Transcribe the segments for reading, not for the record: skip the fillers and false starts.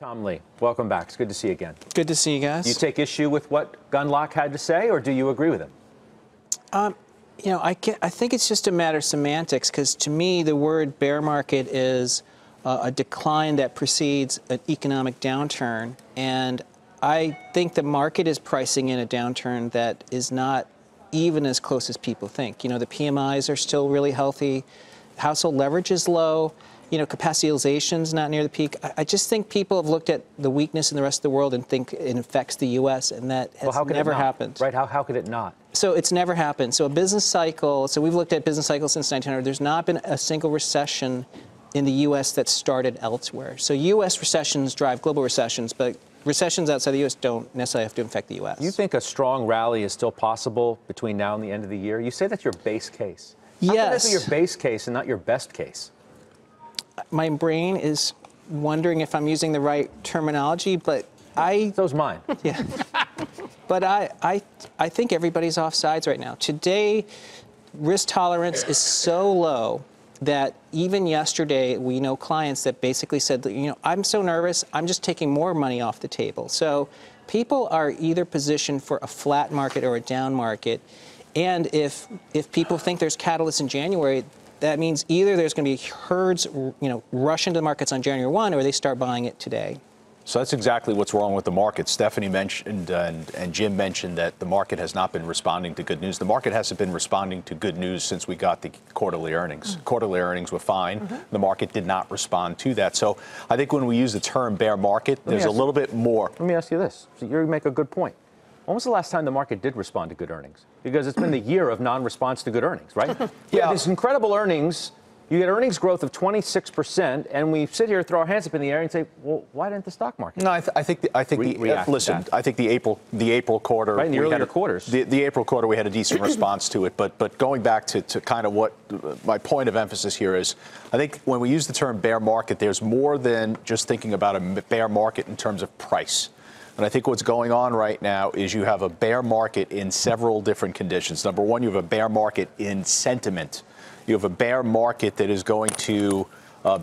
Tom Lee, welcome back. It's good to see you again. Good to see you guys. Do you take issue with what Gundlach had to say, or do you agree with him? I think it's just a matter of semantics, because to me, the word bear market is a decline that precedes an economic downturn. And I think the market is pricing in a downturn that is not even as close as people think. The PMIs are still really healthy. Household leverage is low. Capacity utilization's not near the peak. I just think people have looked at the weakness in the rest of the world and think it affects the U.S., and that has never happened. Right? How could it not? So it's never happened. So a business cycle, so we've looked at business cycles since 1900. There's not been a single recession in the U.S. that started elsewhere. So U.S. recessions drive global recessions, but recessions outside the U.S. don't necessarily have to affect the U.S. You think a strong rally is still possible between now and the end of the year? You say that's your base case. Yes. How can that be your base case and not your best case? My brain is wondering if I'm using the right terminology, but So's mine. Yeah. But I think everybody's off sides right now. Today, risk tolerance is so low that even yesterday, we know clients that basically said, I'm so nervous, I'm just taking more money off the table. So people are either positioned for a flat market or a down market. And if people think there's catalysts in January, that means either there's going to be herds, rush into the markets on January 1, or they start buying it today. So that's exactly what's wrong with the market. Stephanie mentioned and Jim mentioned that the market has not been responding to good news. The market hasn't been responding to good news since we got the quarterly earnings. Quarterly earnings were fine. The market did not respond to that. So I think when we use the term bear market, there's a little bit more. Let me ask you this. So you make a good point. When was the last time the market did respond to good earnings? Because it's been the year of non-response to good earnings, right? Yeah. These incredible earnings, you get earnings growth of 26%, and we sit here, throw our hands up in the air, and say, "Well, why didn't the stock market?" No, I think the April quarter, right, in the earlier quarters, the April quarter, we had a decent response to it. But going back to kind of what my point of emphasis here is, I think when we use the term bear market, there's more than just thinking about a bear market in terms of price. And I think what's going on right now is you have a bear market in several different conditions. Number one, you have a bear market in sentiment. You have a bear market that is going to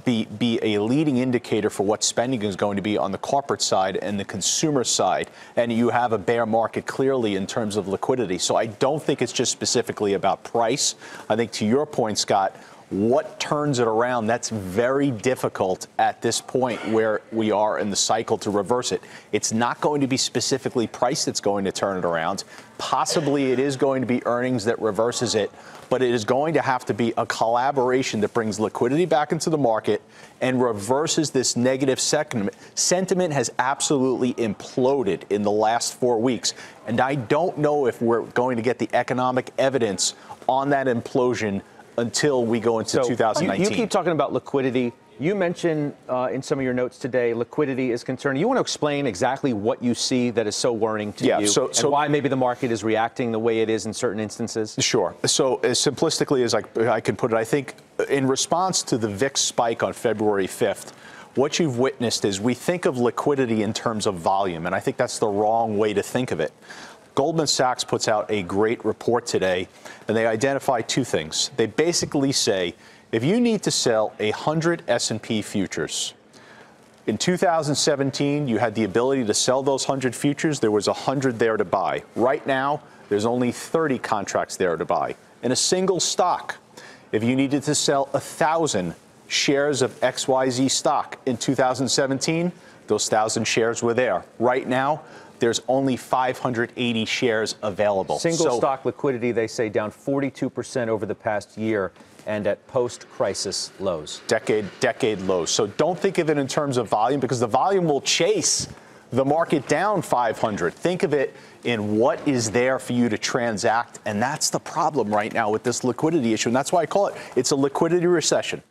be a leading indicator for what spending is going to be on the corporate side and the consumer side. And you have a bear market clearly in terms of liquidity. So I don't think it's just specifically about price. I think to your point, Scott, what turns it around, that's very difficult at this point where we are in the cycle to reverse it. It's not going to be specifically price that's going to turn it around. Possibly it is going to be earnings that reverses it, but it is going to have to be a collaboration that brings liquidity back into the market and reverses this negative sentiment. Sentiment has absolutely imploded in the last 4 weeks, and I don't know if we're going to get the economic evidence on that implosion until we go into 2019. You keep talking about liquidity. You mentioned in some of your notes today, liquidity is concerned. You want to explain exactly what you see that is so worrying to you, and why maybe the market is reacting the way it is in certain instances? Sure. So as simplistically as I can put it, I think in response to the VIX spike on February 5th, what you've witnessed is we think of liquidity in terms of volume, and I think that's the wrong way to think of it. Goldman Sachs puts out a great report today, and they identify two things. They basically say, if you need to sell 100 S&P futures, in 2017, you had the ability to sell those 100 futures. There was 100 there to buy. Right now, there's only 30 contracts there to buy. In a single stock, if you needed to sell 1,000 shares of XYZ stock in 2017, those 1,000 shares were there. Right now, there's only 580 shares available. Single stock liquidity, they say, down 42% over the past year and at post-crisis lows. Decade lows. So don't think of it in terms of volume, because the volume will chase the market down 500. Think of it in what is there for you to transact. And that's the problem right now with this liquidity issue. And that's why I call it's a liquidity recession.